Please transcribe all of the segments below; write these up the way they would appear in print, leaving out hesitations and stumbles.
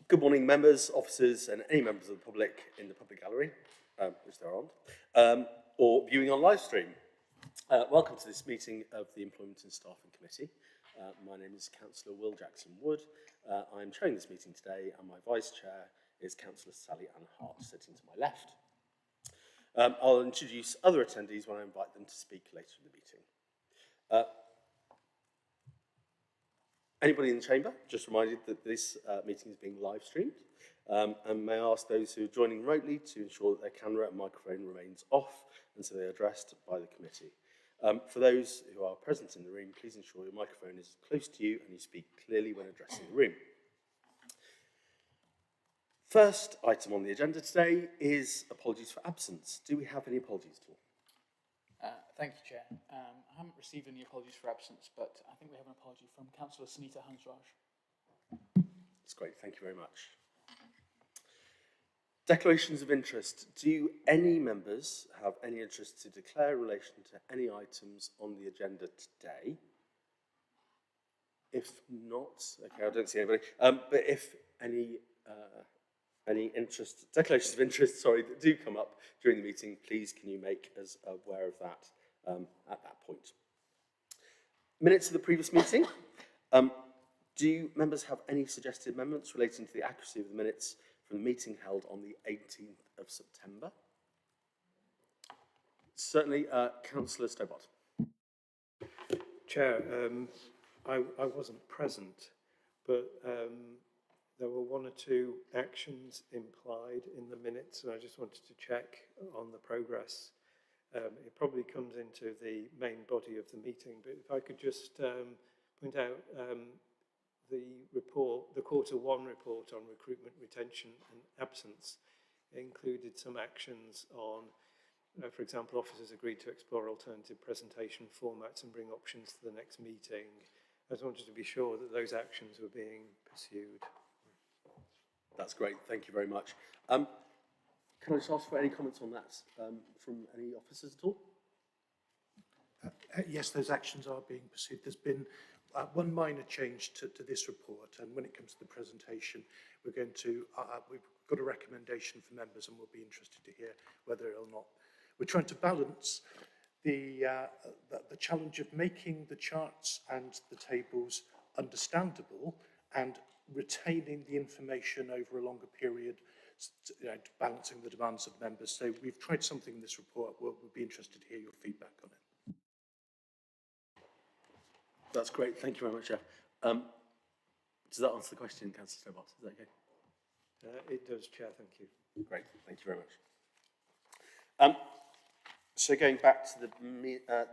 Good morning, members, officers, and any members of the public in the public gallery, which there aren't, or viewing on Livestream. Welcome to this meeting of the Employment and Staffing Committee. My name is Councillor Will Jackson-Wood. I'm chairing this meeting today, and my Vice Chair is Councillor Sally Ann Hart, sitting to my left. I'll introduce other attendees when I invite them to speak later in the meeting. Anybody in the chamber, just reminded that this meeting is being live streamed, and may I ask those who are joining remotely to ensure that their camera and microphone remains off and so they are addressed by the committee. For those who are present in the room, please ensure your microphone is close to you and you speak clearly when addressing the room. First item on the agenda today is apologies for absence. Do we have any apologies at all? Thank you, Chair. I haven't received any apologies for absence, but I think we have an apology from Councillor Sunita Hansraj. That's great, thank you very much. Declarations of interest. Do any members have any interest to declare in relation to any items on the agenda today? If not, okay, I don't see anybody. But if any declarations of interest, that do come up during the meeting, please can you make us aware of that at that point. Minutes of the previous meeting. Do members have any suggested amendments relating to the accuracy of the minutes from the meeting held on the 18th of September? Certainly, Councillor Stobart. Chair, I wasn't present, but there were one or two actions implied in the minutes, and I just wanted to check on the progress. It probably comes into the main body of the meeting, but if I could just point out the quarter one report on recruitment, retention and absence included some actions on, for example, officers agreed to explore alternative presentation formats and bring options to the next meeting. I just wanted to be sure that those actions were being pursued. That's great, thank you very much. Can I just ask for any comments on that from any officers at all? Yes, those actions are being pursued. There's been one minor change to this report, and when it comes to the presentation, we're going to, we've got a recommendation for members and we'll be interested to hear whether or not. We're trying to balance the challenge of making the charts and the tables understandable and retaining the information over a longer period, balancing the demands of members. So we've tried something in this report. We'll be interested to hear your feedback on it. That's great. Thank you very much, Jeff. Does that answer the question, Councillor Stobart? Is that okay? It does, Chair. Thank you. Great. Thank you very much. So going back to the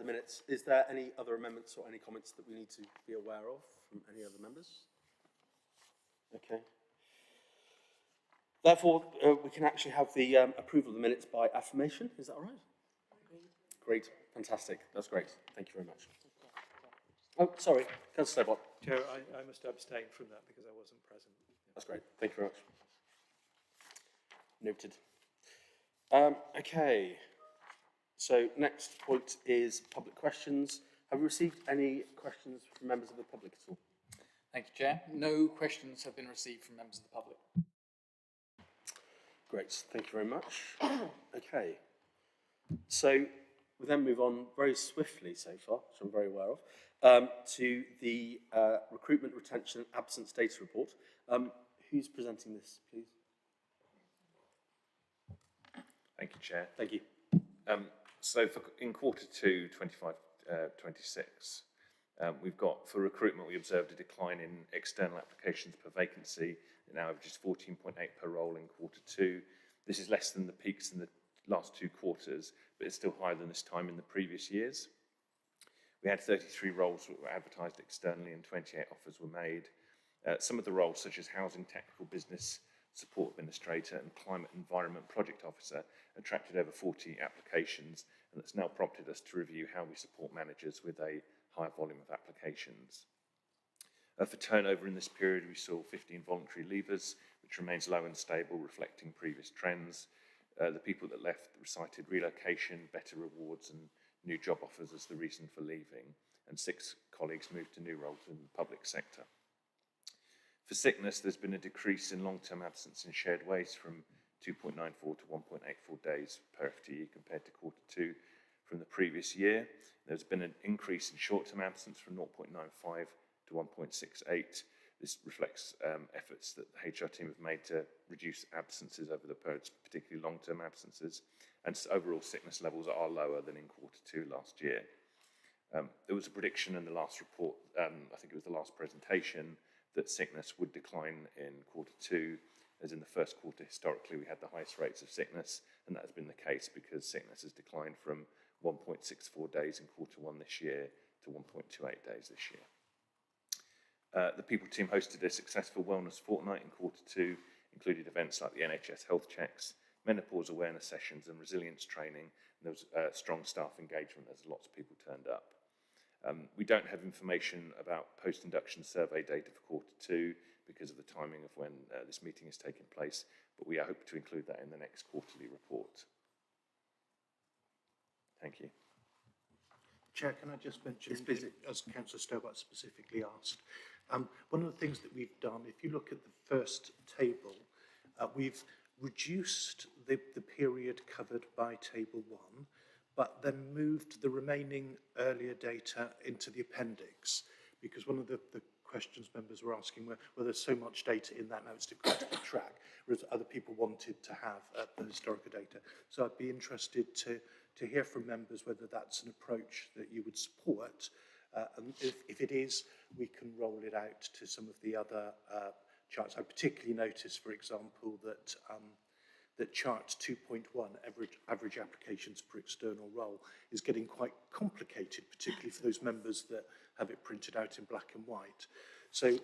minutes, is there any other amendments or any comments that we need to be aware of from any other members? Okay. Therefore, we can actually have the approval of the minutes by affirmation. Is that all right? Great. Fantastic. That's great. Thank you very much. Oh, sorry. Councillor Stobart. Chair, I must abstain from that because I wasn't present. That's great. Thank you very much. Noted. Okay. So next point is public questions. Have we received any questions from members of the public at all? Thank you, Chair. No questions have been received from members of the public. Great, thank you very much. Okay, so we then move on very swiftly so far, which I'm very aware of, to the recruitment, retention and absence data report. Who's presenting this, please? Thank you, Chair. Thank you. So in quarter two, 25-26, we've got, for recruitment, we observed a decline in external applications per vacancy. It now averages 14.8 per role in quarter two. This is less than the peaks in the last two quarters, but it's still higher than this time in the previous years. We had 33 roles that were advertised externally and 28 offers were made. Some of the roles, such as housing technical business support administrator and climate environment project officer, attracted over 40 applications, and that's now prompted us to review how we support managers with a higher volume of applications. For turnover in this period, we saw 15 voluntary leavers, which remains low and stable, reflecting previous trends. The people that left cited relocation, better rewards and new job offers as the reason for leaving, and 6 colleagues moved to new roles in the public sector. For sickness, there's been a decrease in long-term absence in shared waste from 2.94 to 1.84 days per FTE compared to Q2 from the previous year. There's been an increase in short-term absence from 0.95 to 1.68. This reflects efforts that the HR team have made to reduce absences over the period, particularly long-term absences, and overall sickness levels are lower than in Q2 last year. There was a prediction in the last report, I think it was the last presentation, that sickness would decline in Q2, as in the first quarter historically we had the highest rates of sickness, and that has been the case because sickness has declined from 1.64 days in Q1 this year to 1.28 days this year. The People team hosted a successful wellness fortnight in Q2, included events like the NHS health checks, menopause awareness sessions and resilience training. And there was strong staff engagement as lots of people turned up. We don't have information about post-induction survey data for Q2 because of the timing of when this meeting is taking place, but we hope to include that in the next quarterly report. Thank you. Chair, can I just mention, Yes, please. as Councillor Stobart specifically asked, one of the things that we've done, if you look at the first table, we've reduced the period covered by table 1, but then moved the remaining earlier data into the appendix, because one of the questions members were asking were there's so much data in that now it's difficult to keep track, whereas other people wanted to have the historical data. So I'd be interested to hear from members whether that's an approach that you would support, and if it is, we can roll it out to some of the other charts. I particularly noticed, for example, that chart 2.1, average applications per external role, is getting quite complicated, particularly for those members that have it printed out in black and white. So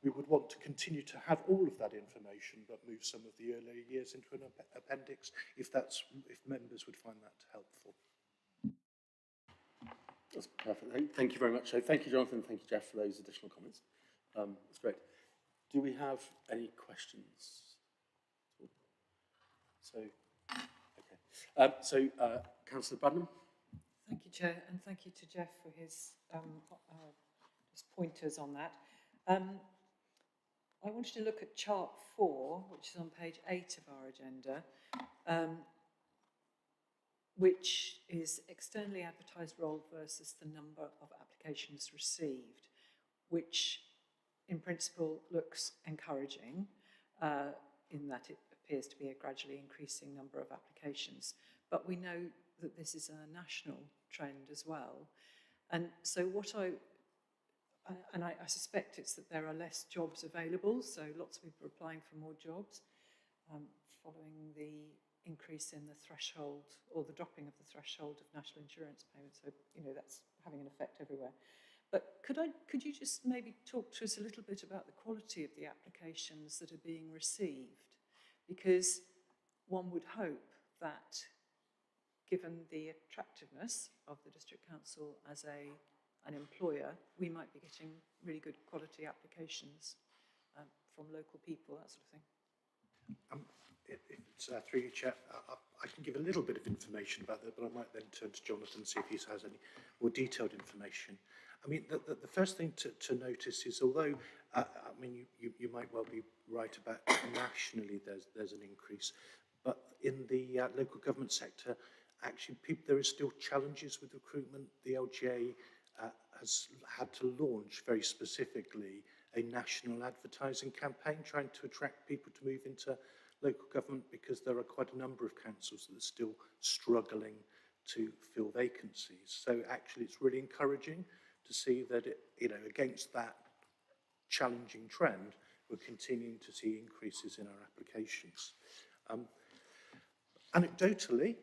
we would want to continue to have all of that information, but move some of the earlier years into an appendix, if members would find that helpful. That's perfect. Thank you very much. So thank you, Jonathan. Thank you, Jeff, for those additional comments. That's great. Do we have any questions? So, okay. Councillor Badnam. Thank you, Chair, and thank you to Jeff for his pointers on that. I wanted to look at chart 4, which is on page 8 of our agenda, which is externally advertised role versus the number of applications received, which in principle looks encouraging in that it appears to be a gradually increasing number of applications. But we know that this is a national trend as well. And so I suspect it's that there are less jobs available, so lots of people are applying for more jobs following the increase in the threshold or the dropping of the threshold of national insurance payments. So, that's having an effect everywhere. But could you just maybe talk to us a little bit about the quality of the applications that are being received? Because one would hope that, given the attractiveness of the District Council as an employer, we might be getting really good quality applications from local people, that sort of thing. It's through you, Chair. I can give a little bit of information about that, but I might then turn to Jonathan and see if he has any more detailed information. I mean, the first thing to notice is, although, you might well be right about nationally there's an increase, but in the local government sector, actually there is still challenges with recruitment. The LGA has had to launch very specifically a national advertising campaign trying to attract people to move into local government, because there are quite a number of councils that are still struggling to fill vacancies. So actually it's really encouraging to see that, against that challenging trend, we're continuing to see increases in our applications. Anecdotally,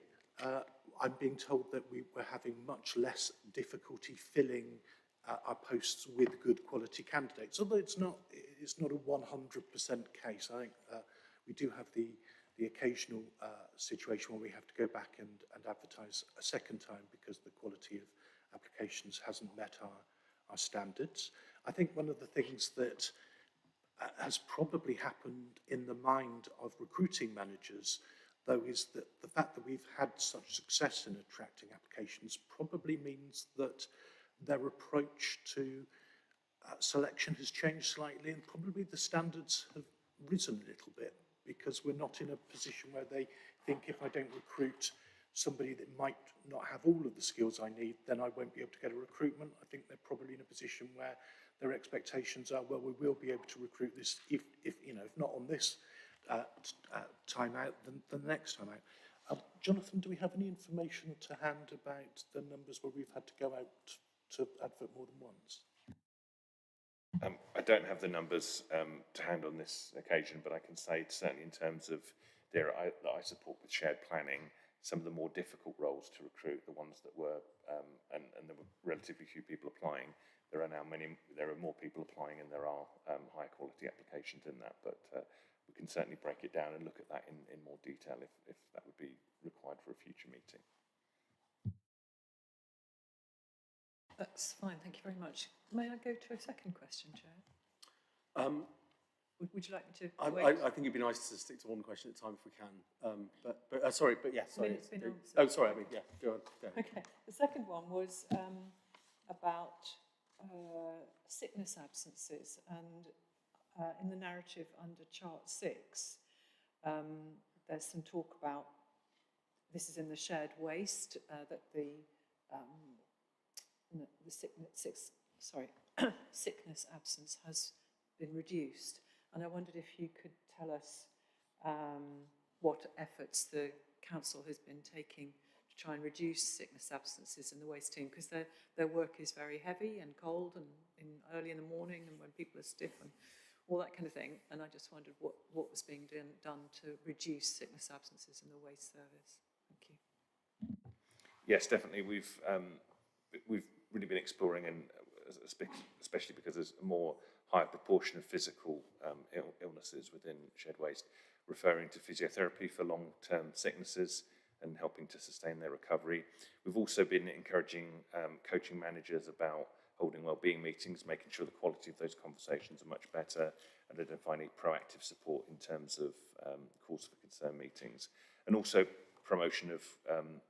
I'm being told that we're having much less difficulty filling our posts with good quality candidates, although it's not a 100% case. I think we do have the occasional situation where we have to go back and advertise a second time because the quality of applications hasn't met our standards. I think one of the things that has probably happened in the mind of recruiting managers, though, is that the fact that we've had such success in attracting applications probably means that their approach to selection has changed slightly, and probably the standards have risen a little bit, because we're not in a position where they think, if I don't recruit somebody that might not have all of the skills I need, then I won't be able to get a recruitment. I think they're probably in a position where their expectations are, well, we will be able to recruit this if not on this time out, then the next time out. Jonathan, do we have any information to hand about the numbers where we've had to go out to advert more than once? I don't have the numbers to hand on this occasion, but I can say certainly in terms of the area that I support with shared planning, some of the more difficult roles to recruit, the ones that were, and there were relatively few people applying, there are more people applying, and there are higher quality applications in that, but we can certainly break it down and look at that in more detail if that would be required for a future meeting. That's fine, thank you very much. May I go to a second question, Chair? Would you like me to wait? I think it'd be nice to stick to one question at a time if we can. Sorry, but yes. I mean, it's been answered. Oh, sorry. I mean, yeah. Go on. Go. Okay. The second one was about sickness absences, and in the narrative under Chart 6, there's some talk about, this is in the shared waste, that the sickness absence has been reduced. And I wondered if you could tell us what efforts the council has been taking to try and reduce sickness absences in the waste team, because their work is very heavy and cold and early in the morning and when people are stiff and all that kind of thing. And I just wondered what was being done to reduce sickness absences in the waste service. Thank you. Yes, definitely. We've really been exploring, and especially because there's a more higher proportion of physical illnesses within shared waste, referring to physiotherapy for long-term sicknesses and helping to sustain their recovery. We've also been encouraging coaching managers about holding wellbeing meetings, making sure the quality of those conversations are much better, and identifying proactive support in terms of cause for concern meetings, and also promotion of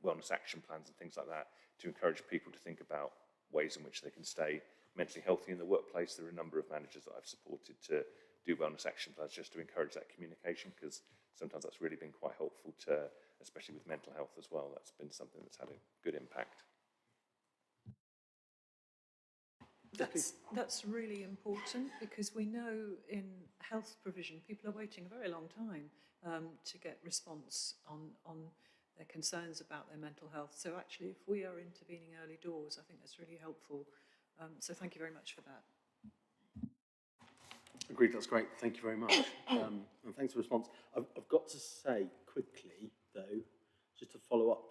wellness action plans and things like that to encourage people to think about ways in which they can stay mentally healthy in the workplace. There are a number of managers that I've supported to do wellness action plans just to encourage that communication, because sometimes that's really been quite helpful to, especially with mental health as well. That's been something that's had a good impact. That's really important, because we know in health provision people are waiting a very long time to get response on their concerns about their mental health. So actually, if we are intervening early doors, I think that's really helpful. So thank you very much for that. Agreed, that's great. Thank you very much. And thanks for the response. I've got to say quickly, though, just to follow up,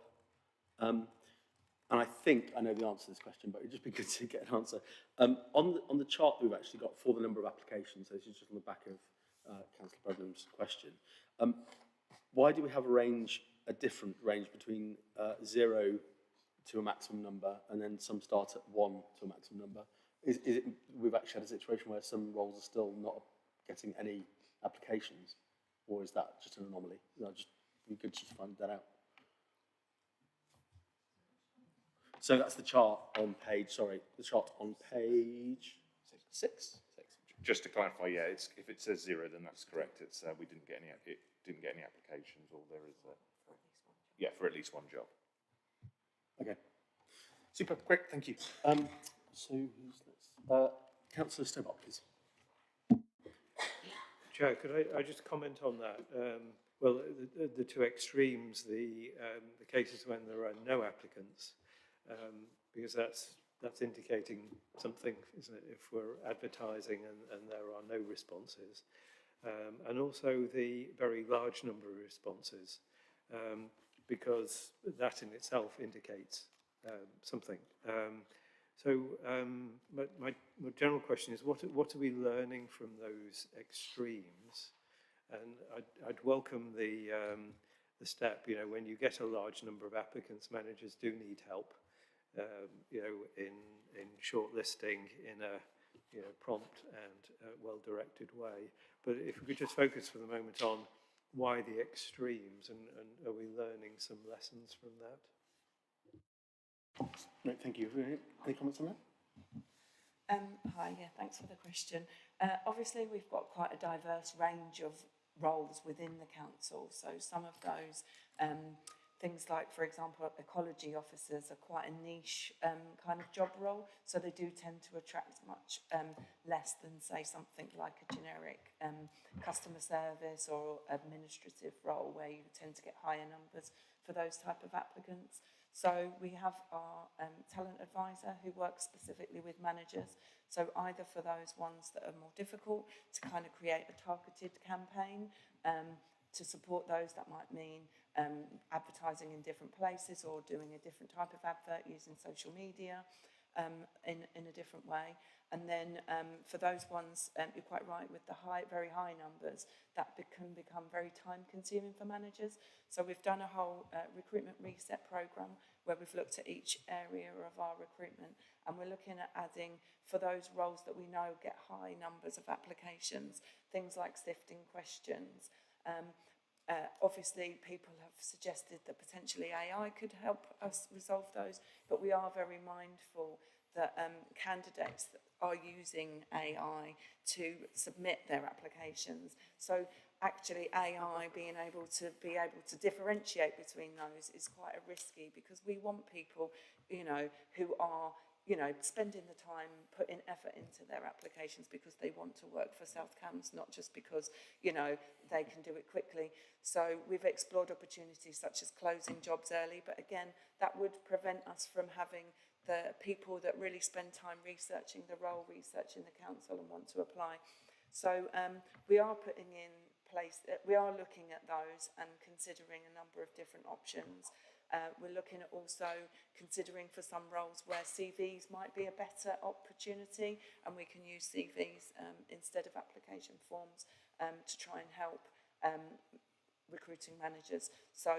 and I think I know the answer to this question, but it'd just be good to get an answer. On the chart we've actually got for the number of applications, so this is just on the back of Councillor Brenham's question. Why do we have a different range between 0 to a maximum number, and then some start at 1 to a maximum number? Is it, we've actually had a situation where some roles are still not getting any applications, or is that just an anomaly? Just we could just find that out. So that's the chart on page. Sorry, the chart on page 6. Just to clarify, yeah, if it says 0, then that's correct. It's we didn't get any applications, or there is for at least one job. Okay, super, great, thank you. So who's next? Councillor Stobart, please. Chair, could I just comment on that? Well, the two extremes, the cases when there are no applicants, because that's indicating something, isn't it, if we're advertising and there are no responses. And also the very large number of responses, because that in itself indicates something. My general question is, what are we learning from those extremes? And I'd welcome the step, when you get a large number of applicants, managers do need help, in shortlisting in a prompt and well-directed way. But if we could just focus for the moment on why the extremes, and are we learning some lessons from that? Great, thank you. Any comments on that? Hi, yeah, thanks for the question. Obviously, we've got quite a diverse range of roles within the council. So some of those things like, for example, ecology officers are quite a niche kind of job role. So they do tend to attract much less than, say, something like a generic customer service or administrative role where you tend to get higher numbers for those type of applicants. So we have our talent advisor who works specifically with managers. So either for those ones that are more difficult, to kind of create a targeted campaign to support those, that might mean advertising in different places or doing a different type of advert using social media in a different way. And then for those ones, you're quite right, with the very high numbers, that can become very time consuming for managers. So we've done a whole recruitment reset programme where we've looked at each area of our recruitment, and we're looking at adding, for those roles that we know get high numbers of applications, things like sifting questions. Obviously, people have suggested that potentially AI could help us resolve those, but we are very mindful that candidates are using AI to submit their applications. So actually AI being able to differentiate between those is quite risky, because we want people, you know, who are, you know, spending the time, putting effort into their applications because they want to work for South Cambs, not just because, you know, they can do it quickly. So we've explored opportunities such as closing jobs early, but again, that would prevent us from having the people that really spend time researching the role, researching the council and want to apply. So we are putting in place, we are looking at those and considering a number of different options. We're looking at also considering for some roles where CVs might be a better opportunity, and we can use CVs instead of application forms to try and help recruiting managers. So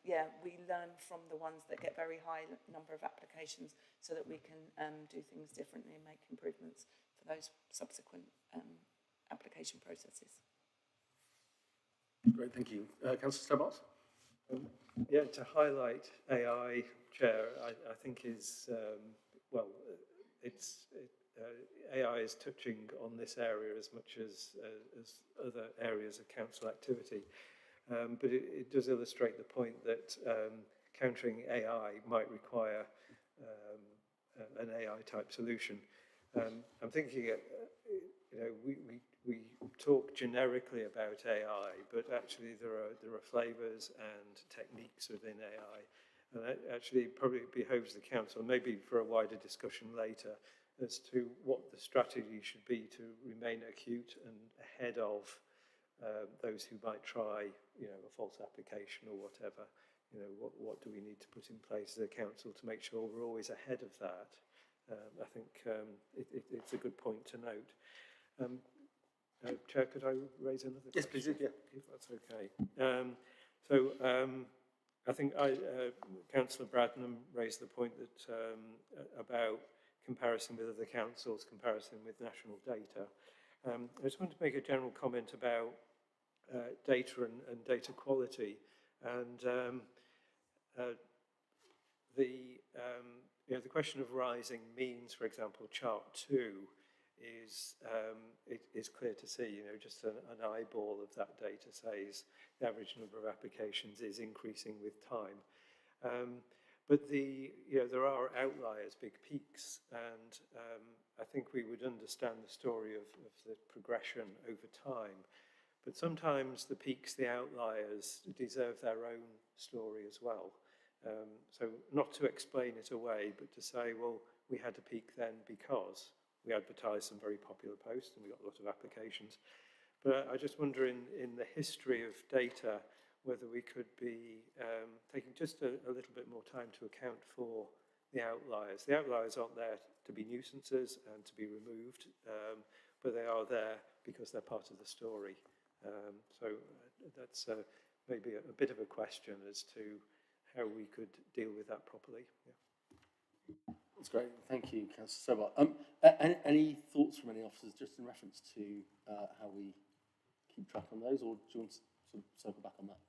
yeah, we learn from the ones that get very high number of applications so that we can do things differently and make improvements for those subsequent application processes. Great, thank you. Councillor Stobart? Yeah, to highlight AI, Chair, I think is, AI is touching on this area as much as other areas of council activity. But it does illustrate the point that countering AI might require an AI type solution. I'm thinking, you know, we talk generically about AI, but actually there are flavours and techniques within AI, and that actually probably behoves the council, maybe for a wider discussion later, as to what the strategy should be to remain acute and ahead of those who might try, you know, a false application or whatever. You know, what do we need to put in place as a council to make sure we're always ahead of that? I think it's a good point to note. Chair, could I raise another question? Yes, please, yeah. If that's okay. I think Councillor Bradnam raised the point that about comparison with other councils, comparison with national data. I just want to make a general comment about data and data quality, and the question of rising means, for example, chart 2 is clear to see. You know, just an eyeball of that data says the average number of applications is increasing with time. But there are outliers, big peaks, and I think we would understand the story of the progression over time. But sometimes the peaks, the outliers, deserve their own story as well. So not to explain it away, but to say, well, we had a peak then because we advertised some very popular posts and we got a lot of applications. But I just wonder in the history of data, whether we could be taking just a little bit more time to account for the outliers. The outliers aren't there to be nuisances and to be removed, but they are there because they're part of the story. So that's maybe a bit of a question as to how we could deal with that properly. Yeah. That's great, thank you, Councillor Stobart. Any thoughts from any officers just in reference to how we keep track on those, or do you want to sort of circle back on that?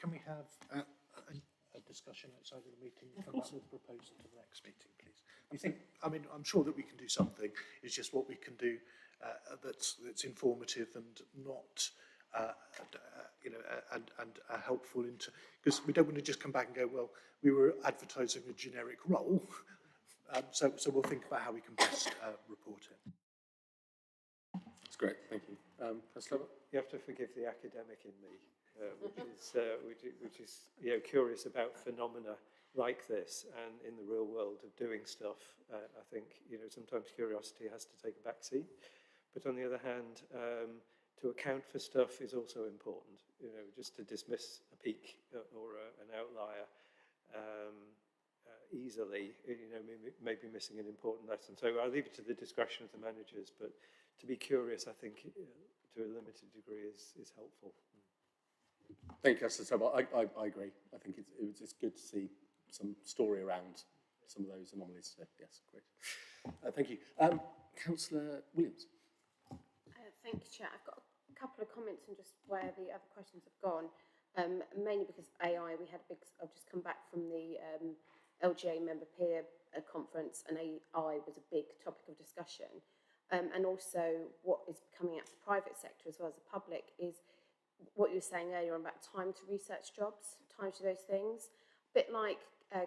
Can we have a discussion outside of the meeting? Of course. That with proposal to the next meeting, please? You think, I mean, I'm sure that we can do something. It's just what we can do that's informative and not, and helpful into, because we don't want to just come back and go, well, we were advertising a generic role. So we'll think about how we can best report it. That's great, thank you. Councillor? You have to forgive the academic in me, which is curious about phenomena like this and in the real world of doing stuff. I think sometimes curiosity has to take a back seat, but on the other hand, to account for stuff is also important. Just to dismiss a peak or an outlier easily, may be missing an important lesson. So I'll leave it to the discretion of the managers, but to be curious, I think, to a limited degree is helpful. Thank you, Councillor Sobel. I agree. I think it's good to see some story around some of those anomalies. So, yes, great. Thank you. Councillor Williams. Thank you, Chair. I've got a couple of comments on just where the other questions have gone, mainly because AI, I've just come back from the LGA member peer conference, and AI was a big topic of discussion. And also what is coming out of the private sector as well as the public is what you were saying earlier about time to research jobs, time to those things. A bit like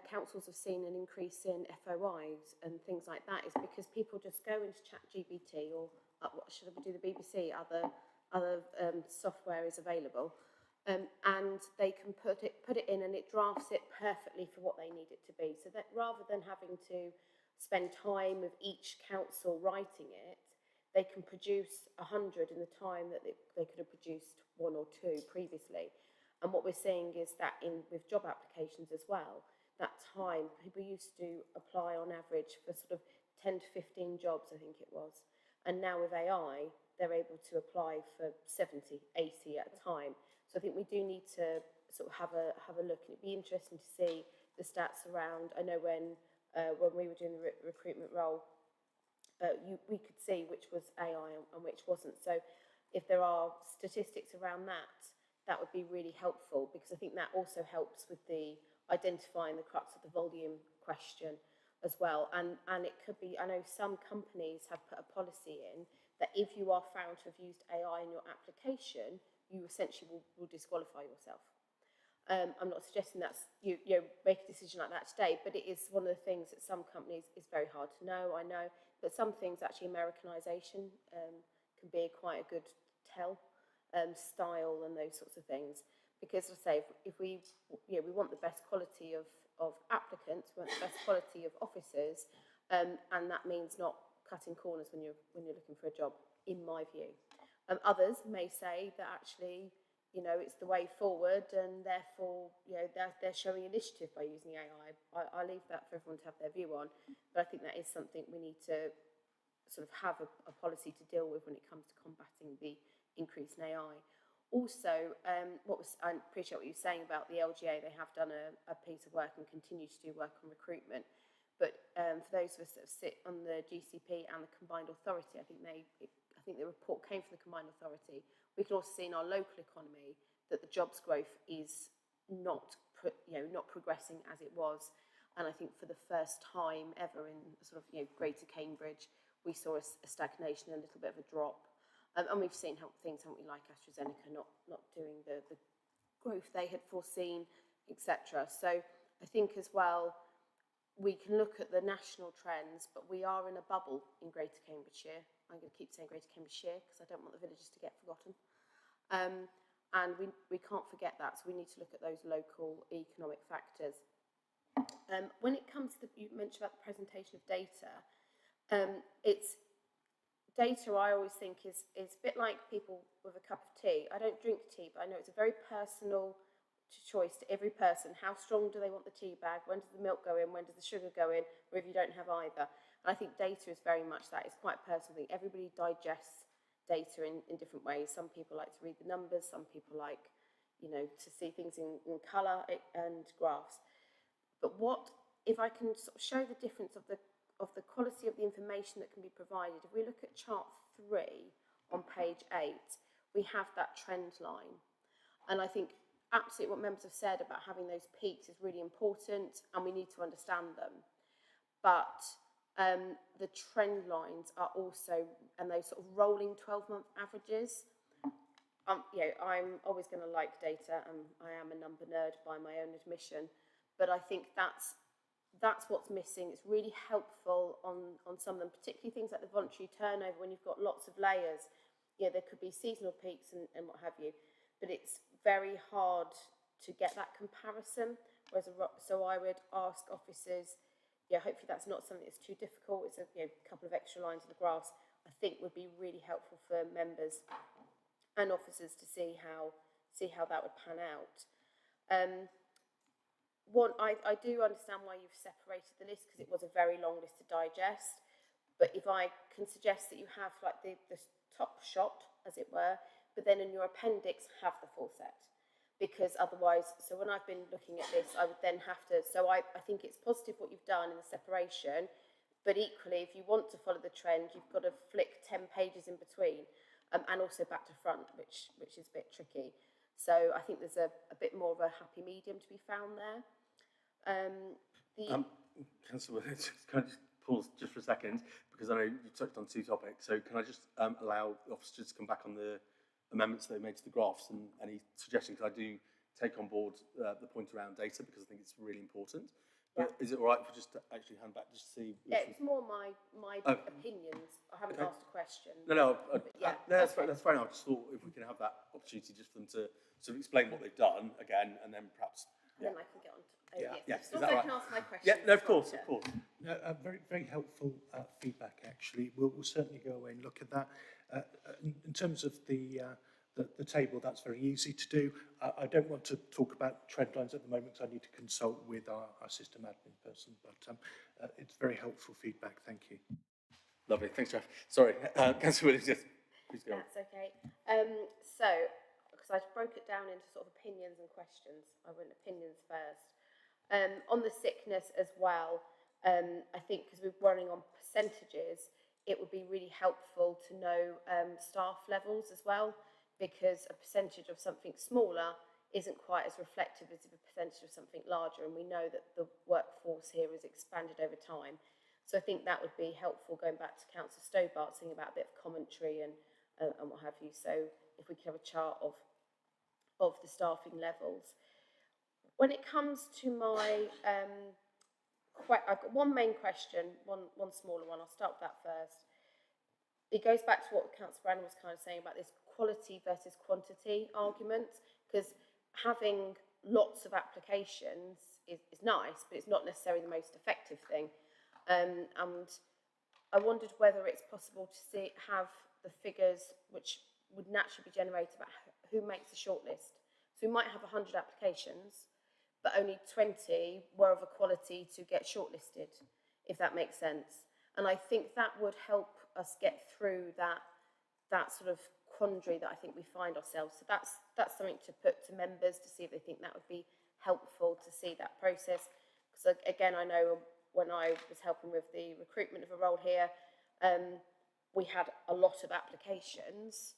councils have seen an increase in FOIs and things like that is because people just go into ChatGPT or what should I do, the BBC, other software is available, and they can put it in and it drafts it perfectly for what they need it to be. So that rather than having to spend time with each council writing it, they can produce 100 in the time that they could have produced 1 or 2 previously. And what we're seeing is that with job applications as well, that time, people used to apply on average for sort of 10 to 15 jobs, I think it was. And now with AI, they're able to apply for 70, 80 at a time. So I think we do need to sort of have a look. It'd be interesting to see the stats around. I know when we were doing the recruitment role, we could see which was AI and which wasn't. So if there are statistics around that, that would be really helpful, because I think that also helps with the identifying the crux of the volume question as well. And it could be, I know some companies have put a policy in that if you are found to have used AI in your application, you essentially will disqualify yourself. I'm not suggesting that's you make a decision like that today, but it is one of the things that some companies is very hard to know, I know, but some things actually Americanization can be quite a good tell, style and those sorts of things. Because as I say, if we want the best quality of applicants, we want the best quality of officers, and that means not cutting corners when you're looking for a job, in my view. Others may say that actually, it's the way forward, and therefore, they're showing initiative by using AI. I leave that for everyone to have their view on, but I think that is something we need to sort of have a policy to deal with when it comes to combating the increase in AI. Also, I appreciate what you're saying about the LGA. They have done a piece of work and continue to do work on recruitment. But for those of us that sit on the GCP and the Combined Authority, I think the report came from the Combined Authority. We can also see in our local economy that the jobs growth is not progressing as it was. And I think for the first time ever in sort of Greater Cambridge, we saw a stagnation, a little bit of a drop. And we've seen things, haven't we, like AstraZeneca not doing the growth they had foreseen, etc. So I think as well, we can look at the national trends, but we are in a bubble in Greater Cambridgeshire. I'm going to keep saying Greater Cambridgeshire because I don't want the villages to get forgotten. And we can't forget that, so we need to look at those local economic factors. When it comes to you mentioned about the presentation of data, it's data I always think is a bit like people with a cup of tea. I don't drink tea, but I know it's a very personal choice to every person. How strong do they want the tea bag? When does the milk go in? When does the sugar go in? Or if you don't have either. And I think data is very much that. It's quite a personal thing. Everybody digests data in different ways. Some people like to read the numbers. Some people like, to see things in colour and graphs. But if I can sort of show the difference of the quality of the information that can be provided, if we look at chart 3 on page 8, we have that trend line. And I think absolutely what members have said about having those peaks is really important, and we need to understand them. But the trend lines are also, and those sort of rolling 12-month averages. I'm always going to like data, and I am a number nerd by my own admission, but I think that's what's missing. It's really helpful on some of them, particularly things like the voluntary turnover when you've got lots of layers. There could be seasonal peaks and what have you, but it's very hard to get that comparison. So I would ask officers, hopefully that's not something that's too difficult. It's a couple of extra lines of the graphs. I think would be really helpful for members and officers to see how that would pan out. I do understand why you've separated the list, because it was a very long list to digest. But if I can suggest that you have like the top shot, as it were, but then in your appendix have the full set. Because otherwise, so when I've been looking at this, I would then have to, so I think it's positive what you've done in the separation, but equally, if you want to follow the trend, you've got to flick 10 pages in between, and also back to front, which is a bit tricky. So I think there's a bit more of a happy medium to be found there. Councillor Williams, can I just pause just for a second, because I know you touched on two topics. So can I just allow the officers to come back on the amendments they made to the graphs and any suggestions? Because I do take on board the point around data, because I think it's really important. But is it all right if we just actually hand back just to see? It's more my opinions. I haven't asked a question. No, that's fair enough. I just thought if we can have that opportunity just for them to sort of explain what they've done again, and then perhaps. And then I can get on to. Yes. Also, I can ask my question. Yeah, no, of course. Very, very helpful feedback, actually. We'll certainly go away and look at that. In terms of the table, that's very easy to do. I don't want to talk about trend lines at the moment, because I need to consult with our system admin person, but it's very helpful feedback. Thank you. Lovely. Thanks, Jeff. Sorry, Councillor Williams, yes, please go on. That's okay. So, because I broke it down into sort of opinions and questions, I went opinions first. On the sickness as well, I think because we're running on percentages, it would be really helpful to know staff levels as well, because a percentage of something smaller isn't quite as reflective as a percentage of something larger, and we know that the workforce here has expanded over time. So I think that would be helpful, going back to Councillor Stobart saying about a bit of commentary and what have you. So if we could have a chart of the staffing levels. When it comes to my, I've got one main question, one smaller one. I'll start with that first. It goes back to what Councillor Brandon was kind of saying about this quality versus quantity argument, because having lots of applications is nice, but it's not necessarily the most effective thing. And I wondered whether it's possible to have the figures which would naturally be generated about who makes a shortlist. So we might have 100 applications, but only 20 were of a quality to get shortlisted, if that makes sense. And I think that would help us get through that sort of quandary that I think we find ourselves. So that's something to put to members to see if they think that would be helpful to see that process. Because again, I know when I was helping with the recruitment of a role here, we had a lot of applications,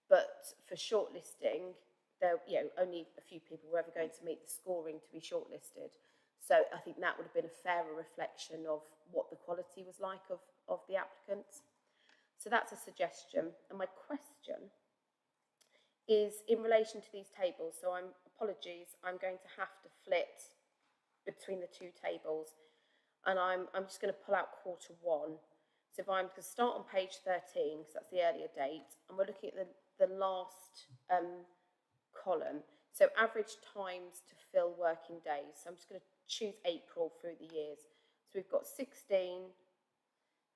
but for shortlisting, there, only a few people were ever going to meet the scoring to be shortlisted. So I think that would have been a fairer reflection of what the quality was like of the applicants. So that's a suggestion. And my question is in relation to these tables. So apologies, I'm going to have to flit between the two tables. And I'm just going to pull out Q1. So if I'm going to start on page 13, because that's the earlier date, and we're looking at the last column. So average times to fill working days. So I'm just going to choose April through the years. So we've got 16,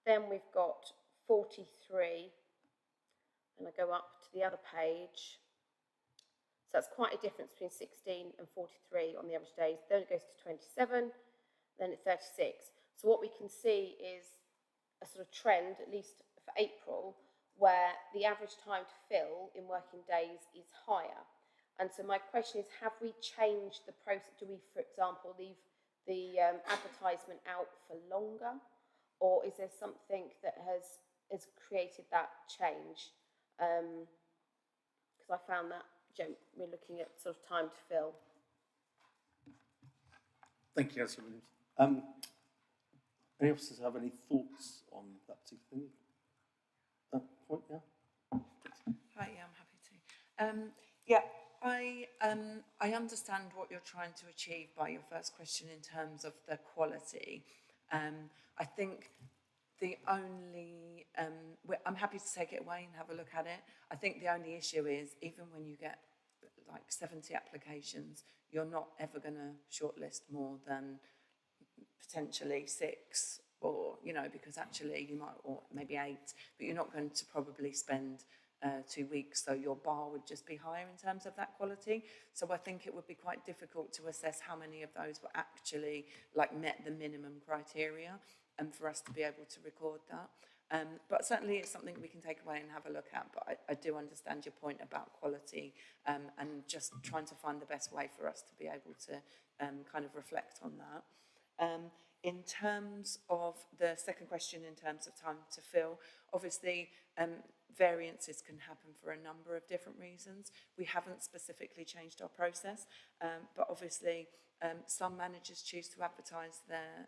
then we've got 43, and I go up to the other page. So that's quite a difference between 16 and 43 on the average days. Then it goes to 27, then it's 36. So what we can see is a sort of trend, at least for April, where the average time to fill in working days is higher. And so my question is, have we changed the process? Do we, for example, leave the advertisement out for longer? Or is there something that has created that change? Because I found that we're looking at sort of time to fill. Thank you, Councillor Williams. Any officers have any thoughts on that particular thing? That point, yeah? Hi, yeah, I'm happy to. Yeah, I understand what you're trying to achieve by your first question in terms of the quality. I think the only, I'm happy to take it away and have a look at it. I think the only issue is even when you get like 70 applications, you're not ever going to shortlist more than potentially 6 or, you know, because actually you might, or maybe 8, but you're not going to probably spend 2 weeks, so your bar would just be higher in terms of that quality. So I think it would be quite difficult to assess how many of those were actually like met the minimum criteria and for us to be able to record that. But certainly it's something we can take away and have a look at, but I do understand your point about quality and just trying to find the best way for us to be able to kind of reflect on that. In terms of the second question, in terms of time to fill, obviously variances can happen for a number of different reasons. We haven't specifically changed our process, but obviously some managers choose to advertise their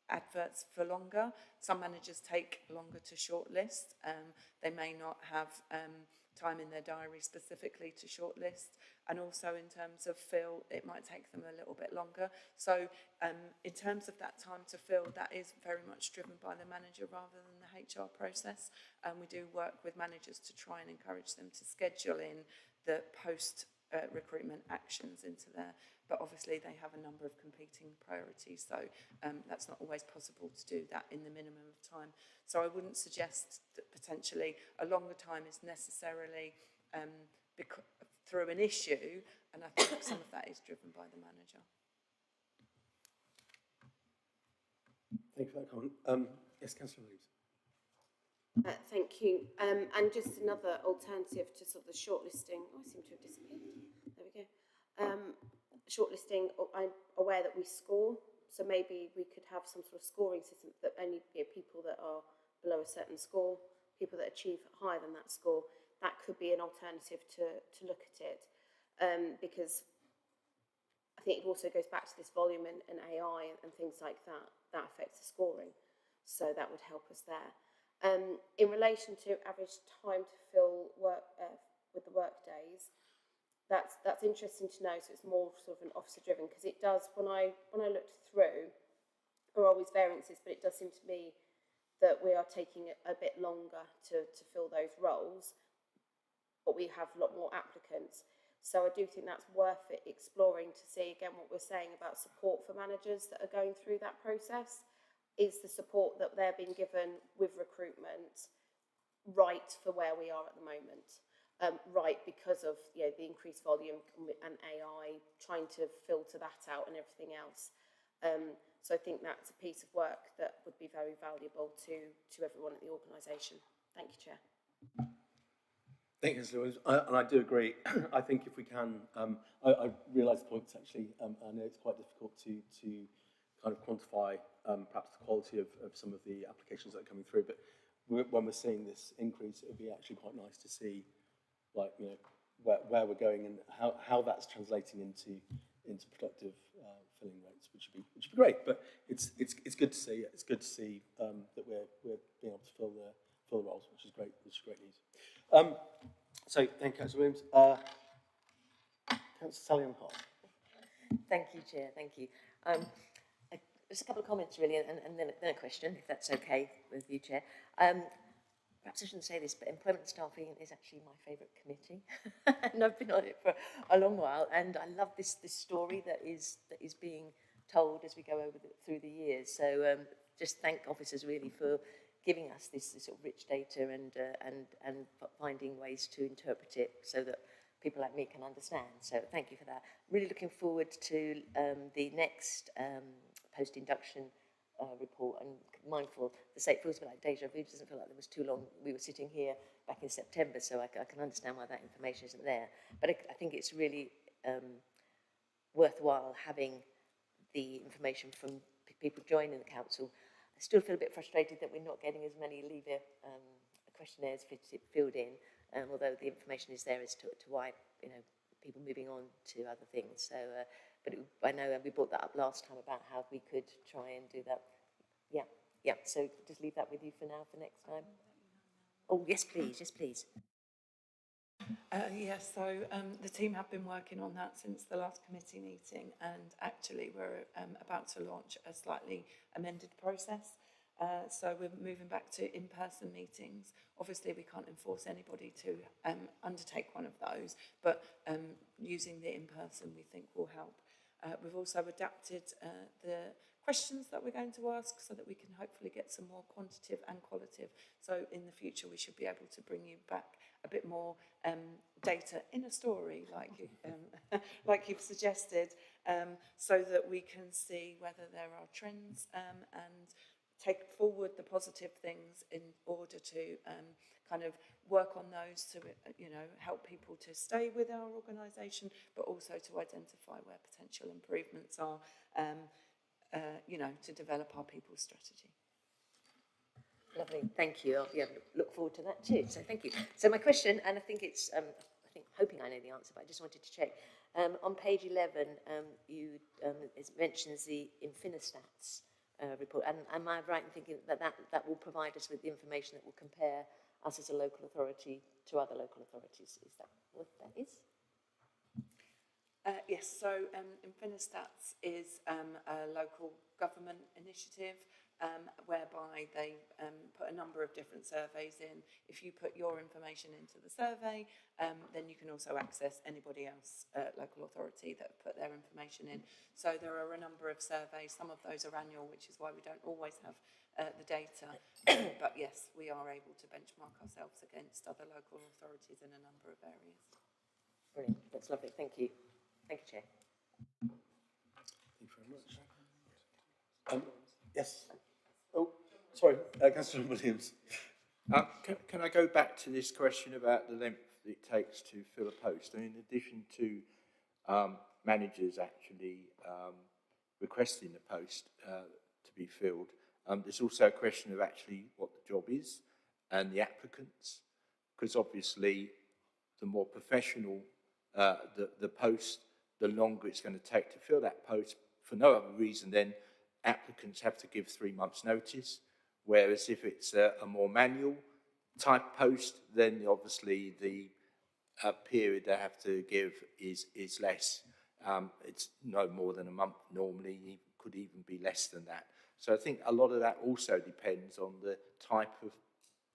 adverts for longer. Some managers take longer to shortlist. They may not have time in their diary specifically to shortlist, and also in terms of fill, it might take them a little bit longer. So in terms of that time to fill, that is very much driven by the manager rather than the HR process. And we do work with managers to try and encourage them to schedule in the post recruitment actions into there, but obviously they have a number of competing priorities, so that's not always possible to do that in the minimum of time. So I wouldn't suggest that potentially a longer time is necessarily through an issue, and I think some of that is driven by the manager. Thank you for that comment. Yes, Councillor Williams. Thank you. And just another alternative to sort of the shortlisting. Oh, I seem to have disappeared. There we go. Shortlisting, I'm aware that we score, so maybe we could have some sort of scoring system that only people that are below a certain score, people that achieve higher than that score, that could be an alternative to look at it. Because I think it also goes back to this volume and AI and things like that, that affects the scoring. So that would help us there. In relation to average time to fill work with the work days, that's interesting to know. So it's more sort of an officer driven, because it does, when I looked through, there are always variances, but it does seem to me that we are taking a bit longer to fill those roles, but we have a lot more applicants. So I do think that's worth it exploring to see again what we're saying about support for managers that are going through that process. Is the support that they're being given with recruitment right for where we are at the moment? Right, because of the increased volume and AI trying to filter that out and everything else. So I think that's a piece of work that would be very valuable to everyone at the organisation. Thank you, Chair. Thank you, Councillor Williams. And I do agree. I think if we can, I realise the points actually. I know it's quite difficult to kind of quantify perhaps the quality of some of the applications that are coming through, but when we're seeing this increase, it would be actually quite nice to see, like, you know, where we're going and how that's translating into productive filling rates, which would be great. But it's good to see. It's good to see that we're being able to fill the roles, which is great. Which is great news. So thank you, Councillor Williams. Councillor Sally-Ann-Hart. Thank you, Chair. Thank you. Just a couple of comments, really, and then a question, if that's okay with you, Chair. Perhaps I shouldn't say this, but employment and staffing is actually my favourite committee, and I've been on it for a long while. And I love this story that is being told as we go through the years. So just thank officers really for giving us this sort of rich data and finding ways to interpret it so that people like me can understand. So thank you for that. Really looking forward to the next post-induction report, and mindful, the state feels a bit like deja vu. It doesn't feel like there was too long. We were sitting here back in September, so I can understand why that information isn't there. But I think it's really worthwhile having the information from people joining the council. I still feel a bit frustrated that we're not getting as many leaver questionnaires filled in, although the information is there as to why, you know, people moving on to other things. So, but I know we brought that up last time about how we could try and do that. Yeah, yeah, so just leave that with you for now, for next time. Oh, yes, please, yes, please. Yes, so the team have been working on that since the last committee meeting, and actually we're about to launch a slightly amended process. So we're moving back to in-person meetings. Obviously we can't enforce anybody to undertake one of those, but using the in-person we think will help. We've also adapted the questions that we're going to ask so that we can hopefully get some more quantitative and qualitative. So in the future we should be able to bring you back a bit more data in a story, like you, like you've suggested, so that we can see whether there are trends and take forward the positive things in order to kind of work on those to, you know, help people to stay with our organisation, but also to identify where potential improvements are, you know, to develop our people strategy. Lovely, thank you. I'll be able to look forward to that too. So thank you. So my question, and I think it's, hoping I know the answer, but I just wanted to check. On page 11, it mentions the Infinistats report, and am I right in thinking that will provide us with the information that will compare us as a local authority to other local authorities? Is that what that is? Yes, so Infinistats is a local government initiative whereby they put a number of different surveys in. If you put your information into the survey, then you can also access anybody else, local authority, that have put their information in. So there are a number of surveys. Some of those are annual, which is why we don't always have the data. But yes, we are able to benchmark ourselves against other local authorities in a number of areas. Brilliant, that's lovely, thank you. Thank you, Chair. Thank you very much. Yes. Oh, sorry, Councillor Williams. Can I go back to this question about the length it takes to fill a post? And in addition to managers actually requesting the post to be filled, there's also a question of actually what the job is and the applicants, because obviously the more professional the post, the longer it's going to take to fill that post. For no other reason than applicants have to give 3 months notice, whereas if it's a more manual type post, then obviously the period they have to give is less. It's no more than a month normally, it could even be less than that. So I think a lot of that also depends on the type of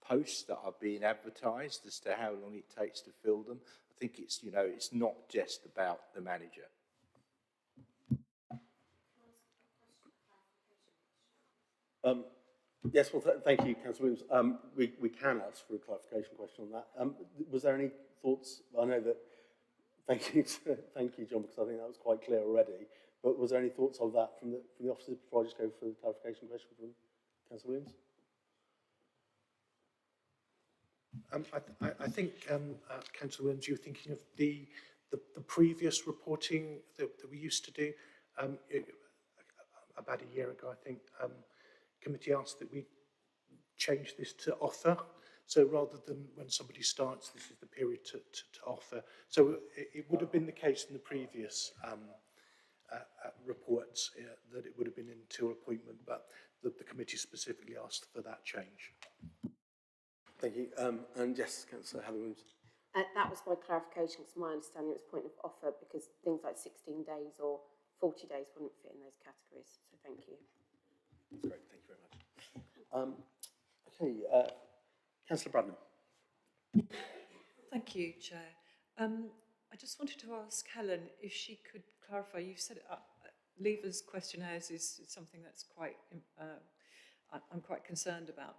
posts that are being advertised as to how long it takes to fill them. I think it's, you know, it's not just about the manager. Yes, well, thank you, Councillor Williams. We can ask for a clarification question on that. Was there any thoughts? I know that. Thank you, John, because I think that was quite clear already. But was there any thoughts on that from the officers before I just go for the clarification question from Councillor Williams? I think, Councillor Williams, you were thinking of the previous reporting that we used to do. About a year ago, I think, committee asked that we change this to offer. So rather than when somebody starts, this is the period to offer. So it would have been the case in the previous reports that it would have been until appointment, but the committee specifically asked for that change. Thank you. And yes, Councillor Williams. That was my clarification, because my understanding it was point of offer, because things like 16 days or 40 days wouldn't fit in those categories. So thank you. That's great. Thank you very much. Okay, Councillor Bradnam. Thank you, Chair. I just wanted to ask Helen if she could clarify. You've said Leavers questionnaires is something that's quite, I'm quite concerned about.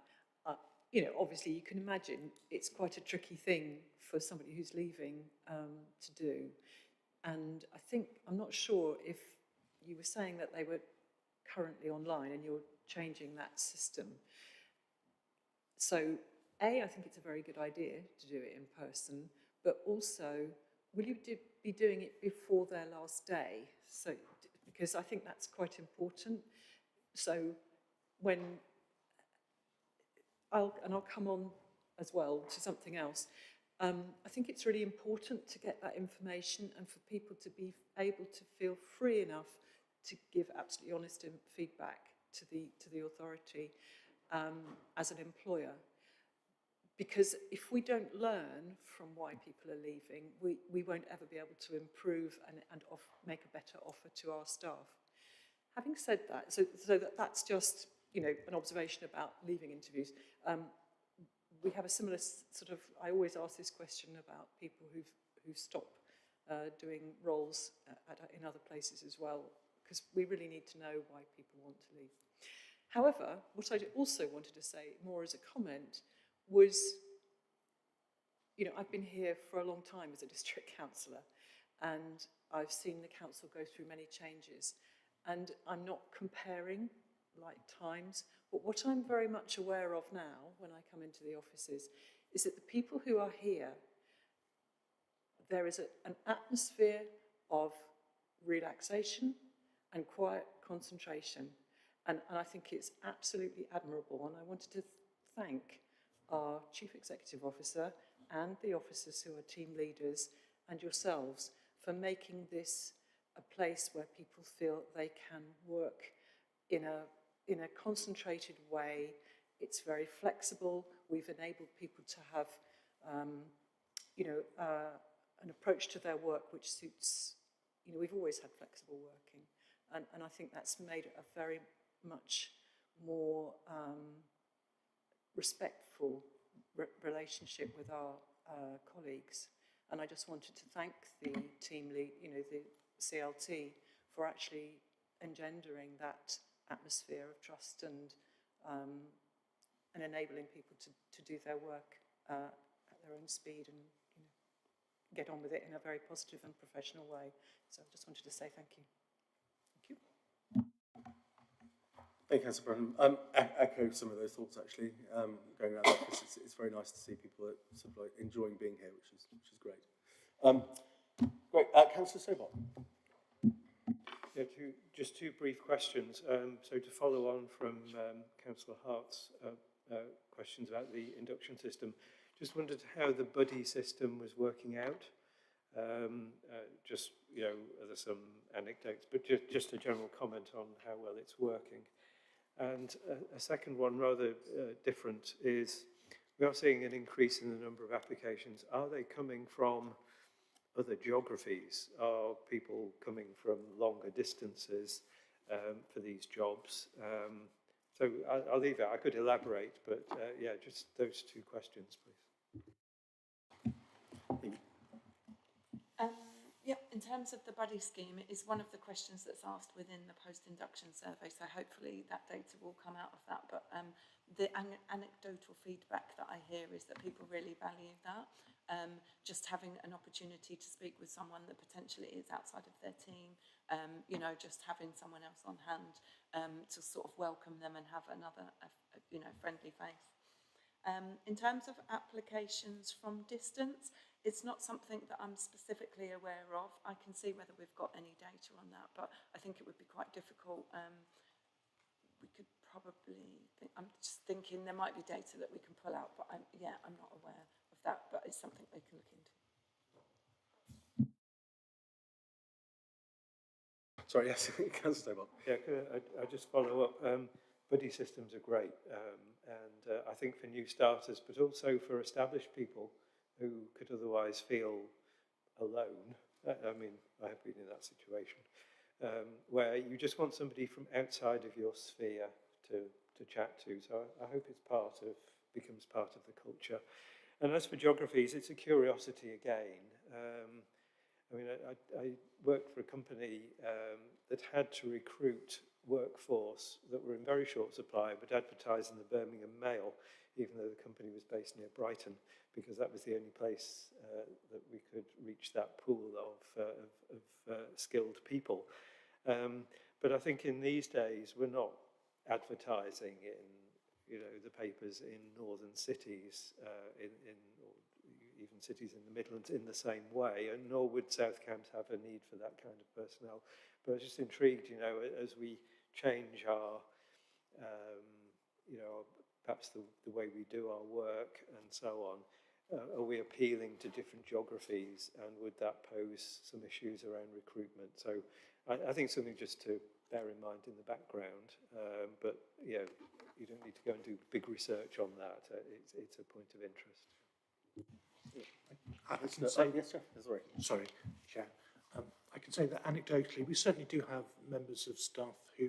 You know, obviously you can imagine it's quite a tricky thing for somebody who's leaving to do. And I think, I'm not sure if you were saying that they were currently online and you're changing that system. So, I think it's a very good idea to do it in person, but also, will you be doing it before their last day? So, because I think that's quite important. So, I'll come on as well to something else. I think it's really important to get that information and for people to be able to feel free enough to give absolutely honest feedback to the authority as an employer. Because if we don't learn from why people are leaving, we won't ever be able to improve and make a better offer to our staff. Having said that, so that's just, you know, an observation about leaving interviews. We have a similar sort of, I always ask this question about people who stop doing roles in other places as well, because we really need to know why people want to leave. However, what I also wanted to say, more as a comment, was, you know, I've been here for a long time as a district councillor, and I've seen the council go through many changes. And I'm not comparing like times, but what I'm very much aware of now when I come into the offices is that the people who are here, there is an atmosphere of relaxation and quiet concentration. And I think it's absolutely admirable. And I wanted to thank our Chief Executive Officer and the officers who are team leaders and yourselves for making this a place where people feel they can work in a concentrated way. It's very flexible. We've enabled people to have, you know, an approach to their work which suits, you know, we've always had flexible working. And I think that's made it a very much more respectful relationship with our colleagues. And I just wanted to thank the team lead, you know, the CLT for actually engendering that atmosphere of trust and enabling people to do their work at their own speed and, you know, get on with it in a very positive and professional way. So I just wanted to say thank you. Thank you. Thank you, Councillor Brennan. Echo some of those thoughts actually. Going around the office, it's very nice to see people that sort of like enjoying being here, which is great. Great, Councillor Sobot. Yeah, just two brief questions. So to follow on from Councillor Hart's questions about the induction system, just wondered how the buddy system was working out. Just, you know, there's some anecdotes, but just a general comment on how well it's working. And a second one, rather different, is we are seeing an increase in the number of applications. Are they coming from other geographies? Are people coming from longer distances for these jobs? So I'll leave it. I could elaborate, but yeah, just those two questions, please. Yeah, in terms of the buddy scheme, it is one of the questions that's asked within the post-induction survey, so hopefully that data will come out of that. But the anecdotal feedback that I hear is that people really value that. Just having an opportunity to speak with someone that potentially is outside of their team, you know, just having someone else on hand to sort of welcome them and have another, you know, friendly face. In terms of applications from distance, it's not something that I'm specifically aware of. I can see whether we've got any data on that, but I think it would be quite difficult. We could probably think, I'm just thinking there might be data that we can pull out, but I'm not aware of that, but it's something we can look into. Sorry, yes, Councillor Sobot. Yeah, I just follow up. Buddy systems are great, and I think for new starters, but also for established people who could otherwise feel alone. I mean, I have been in that situation, where you just want somebody from outside of your sphere to chat to. So I hope it's becomes part of the culture. And as for geographies, it's a curiosity again. I mean, I worked for a company that had to recruit workforce that were in very short supply, but advertised in the Birmingham Mail, even though the company was based near Brighton, because that was the only place that we could reach that pool of skilled people. But I think in these days, we're not advertising in, you know, the papers in northern cities, or even cities in the Midlands in the same way, and nor would South Cambs have a need for that kind of personnel. But I was just intrigued, you know, as we change our, you know, perhaps the way we do our work and so on, are we appealing to different geographies, and would that pose some issues around recruitment? So I think something just to bear in mind in the background, but you know, you don't need to go and do big research on that. It's a point of interest. I can say, yes, sir. Sorry. sorry, Chair. I can say that anecdotally, we certainly do have members of staff who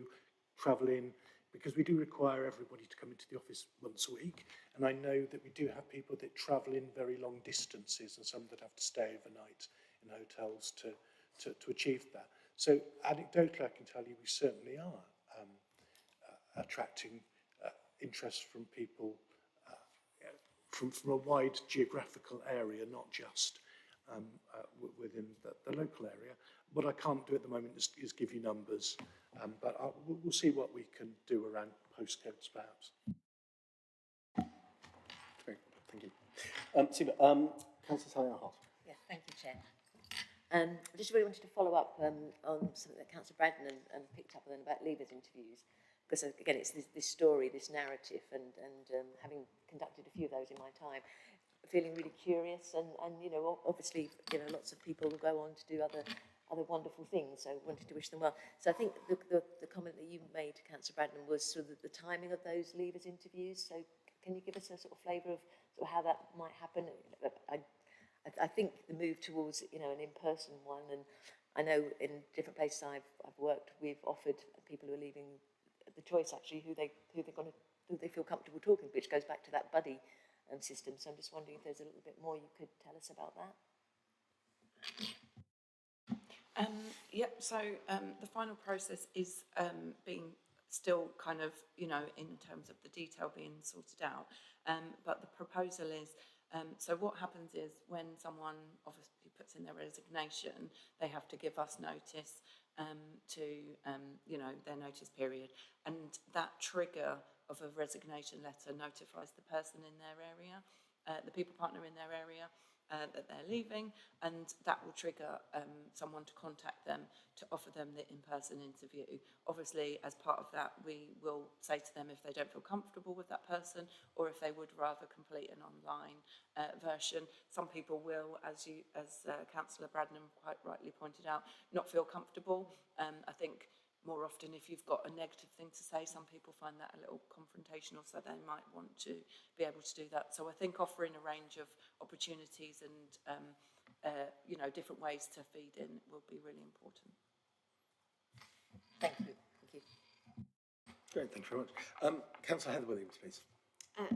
travel in, because we do require everybody to come into the office once a week. And I know that we do have people that travel in very long distances, and some that have to stay overnight in hotels to achieve that. So anecdotally, I can tell you we certainly are attracting interest from people from a wide geographical area, not just within the local area. What I can't do at the moment is give you numbers, but we'll see what we can do around postcodes, perhaps. Great, thank you. Super. Councillor Talia-Hart. Yeah, thank you, Chair. I just really wanted to follow up on something that Councillor Braddon and picked up on about leavers interviews, because again, it's this story, this narrative, and having conducted a few of those in my time, feeling really curious, and you know, obviously, you know, lots of people will go on to do other wonderful things, so wanted to wish them well. So I think the comment that you made, Councillor Braddon, was sort of the timing of those leavers interviews. So can you give us a sort of flavour of sort of how that might happen? I think the move towards, you know, an in-person one, and I know in different places I've worked, we've offered people who are leaving the choice actually who they feel comfortable talking, which goes back to that buddy system. So I'm just wondering if there's a little bit more you could tell us about that. The final process is being still kind of, you know, in terms of the detail being sorted out. But the proposal is, so what happens is when someone obviously puts in their resignation, they have to give us notice to, you know, their notice period. And that trigger of a resignation letter notifies the person in their area, the people partner in their area, that they're leaving, and that will trigger someone to contact them to offer them the in-person interview. Obviously, as part of that, we will say to them if they don't feel comfortable with that person, or if they would rather complete an online version. Some people will, as Councillor Braddon quite rightly pointed out, not feel comfortable. I think more often if you've got a negative thing to say, some people find that a little confrontational, so they might want to be able to do that. So I think offering a range of opportunities and you know, different ways to feed in will be really important. Thank you. Thank you. Great, thank you very much. Councillor Heather Williams, please.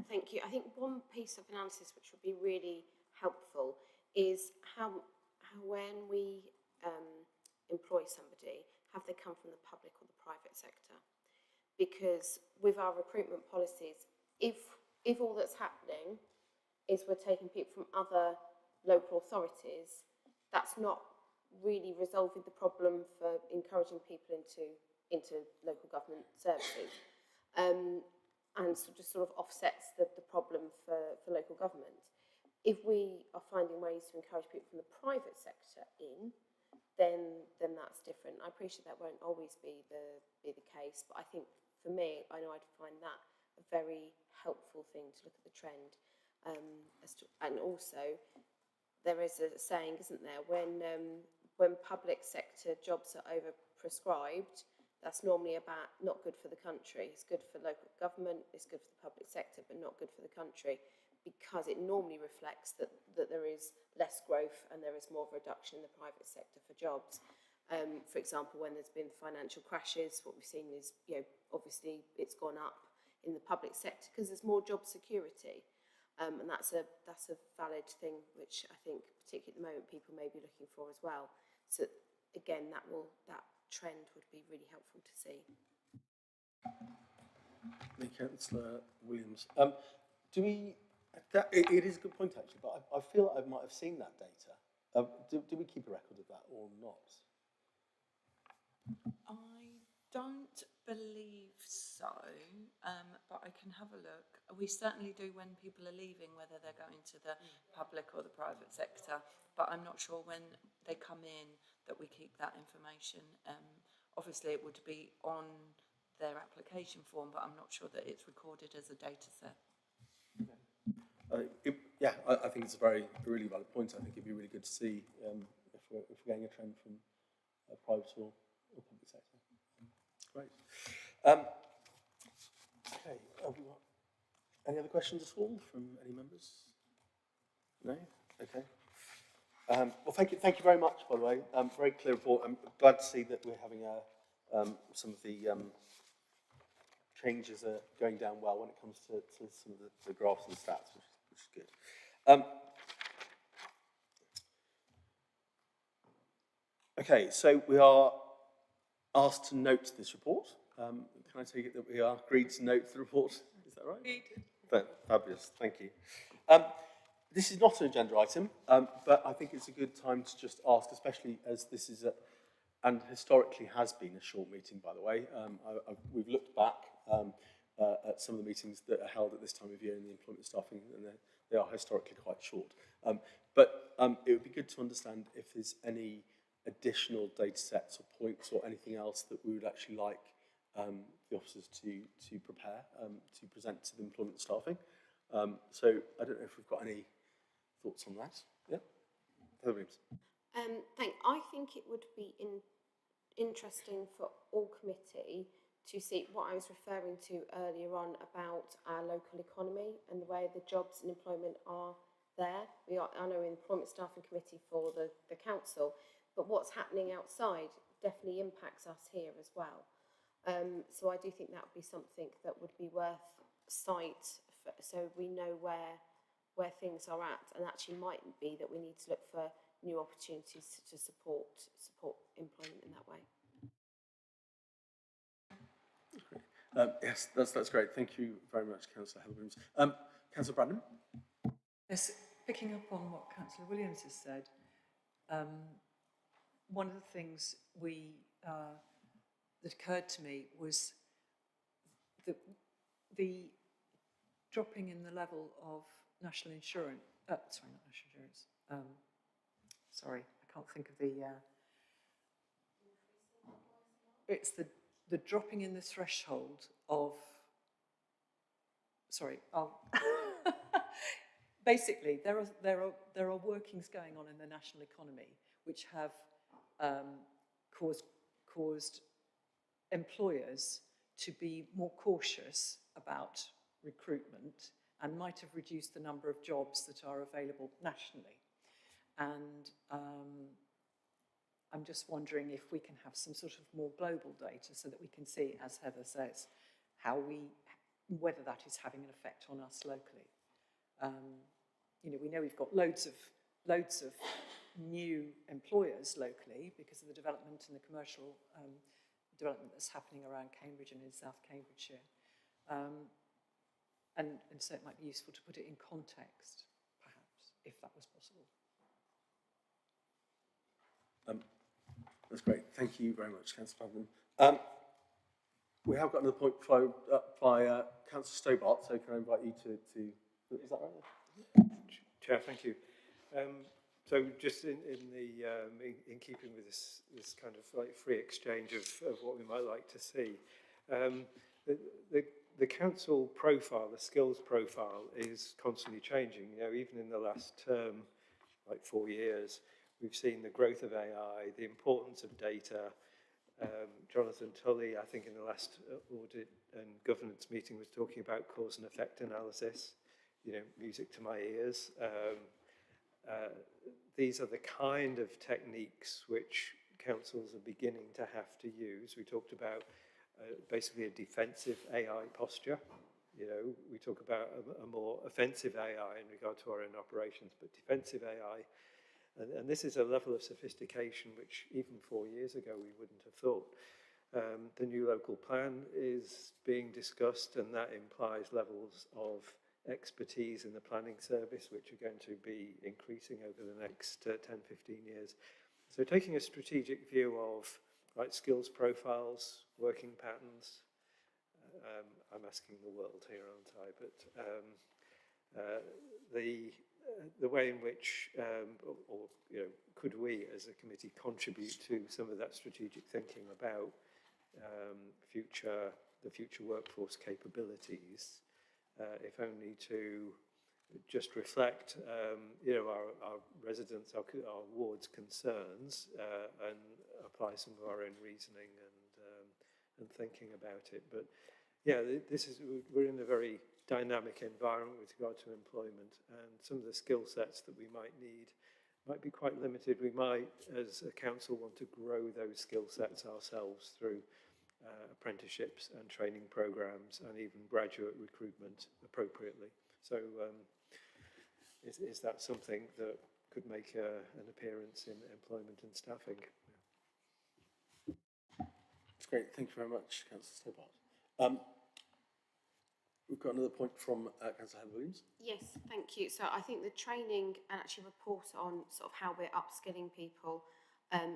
Thank you. I think one piece of analysis which would be really helpful is how when we employ somebody, have they come from the public or the private sector? Because with our recruitment policies, if all that's happening is we're taking people from other local authorities, that's not really resolving the problem for encouraging people into local government services. And so just sort of offsets the problem for local government. If we are finding ways to encourage people from the private sector in, then that's different. I appreciate that won't always be the case, but I think for me, I know I'd find that a very helpful thing to look at the trend. And also, there is a saying, isn't there, when public sector jobs are overprescribed, that's normally about not good for the country. It's good for local government, it's good for the public sector, but not good for the country, because it normally reflects that there is less growth and there is more of a reduction in the private sector for jobs. For example, when there's been financial crashes, what we've seen is, you know, obviously it's gone up in the public sector because there's more job security. And that's a valid thing, which I think, particularly at the moment, people may be looking for as well. So again, that trend would be really helpful to see. Thank you, Councillor Williams. It is a good point actually, but I feel I might have seen that data. Do we keep a record of that or not? I don't believe so, but I can have a look. We certainly do when people are leaving, whether they're going to the public or the private sector, but I'm not sure when they come in that we keep that information. Obviously, it would be on their application form, but I'm not sure that it's recorded as a data set. Okay. I think it's a really valid point. I think it'd be really good to see if we're getting a trend from private or public sector. Great. Okay, have we got any other questions at all from any members? No? Okay. Well, thank you very much, by the way. Very clear report. I'm glad to see that we're having some of the changes are going down well when it comes to some of the graphs and stats, which is good. Okay, so we are asked to note this report. Can I take it that we are agreed to note the report? Is that right? Fabulous, thank you. This is not an agenda item, but I think it's a good time to just ask, especially as this is and historically has been a short meeting, by the way. We've looked back at some of the meetings that are held at this time of year in the employment staffing, and they are historically quite short. But it would be good to understand if there's any additional data sets or points or anything else that we would actually like the officers to prepare to present to the employment staffing. So I don't know if we've got any thoughts on that. Yeah, Heather Williams. I think it would be interesting for all committee to see what I was referring to earlier on about our local economy and the way the jobs and employment are there. I know in the employment staffing committee for the council, but what's happening outside definitely impacts us here as well. So I do think that would be something that would be worth sight so we know where things are at, and actually might be that we need to look for new opportunities to support employment in that way. Yes, that's great. Thank you very much, Councillor Williams. Councillor Brandon? Yes, picking up on what Councillor Williams has said, one of the things that occurred to me was the dropping in the level of national insurance, sorry, not national insurance, sorry, I can't think of the, it's the dropping in the threshold of, sorry, basically there are workings going on in the national economy which have caused employers to be more cautious about recruitment and might have reduced the number of jobs that are available nationally. And I'm just wondering if we can have some sort of more global data so that we can see, as Heather says, whether that is having an effect on us locally. We know we've got loads of new employers locally because of the development and the commercial development that's happening around Cambridge and in South Cambridgeshire. And so it might be useful to put it in context, perhaps, if that was possible. That's great. Thank you very much, Councillor Brandon. We have got another point up by Councillor Stobart, so can I invite you to is that right? Chair, thank you. So just in keeping with this kind of like free exchange of what we might like to see, the council profile, the skills profile, is constantly changing. Even in the last term, like 4 years, we've seen the growth of AI, the importance of data. Jonathan Tully, I think in the last audit and governance meeting, was talking about cause and effect analysis. Music to my ears. These are the kind of techniques which councils are beginning to have to use. We talked about basically a defensive AI posture. We talk about a more offensive AI in regard to our own operations, but defensive AI. And this is a level of sophistication which even 4 years ago we wouldn't have thought. The new local plan is being discussed, and that implies levels of expertise in the planning service which are going to be increasing over the next 10, 15 years. So taking a strategic view of skills profiles, working patterns, I'm asking the world here, aren't I? But the way in which, could we as a committee contribute to some of that strategic thinking about the future workforce capabilities, if only to just reflect, our residents, our ward's concerns, and apply some of our own reasoning and thinking about it. But yeah, we're in a very dynamic environment with regard to employment, and some of the skill sets that we might need might be quite limited. We might, as a council, want to grow those skill sets ourselves through apprenticeships and training programs and even graduate recruitment appropriately. So is that something that could make an appearance in employment and staffing? That's great. Thank you very much, Councillor Stobart. We've got another point from Councillor Williams. Yes, thank you. So I think the training and actually report on sort of how we're upskilling people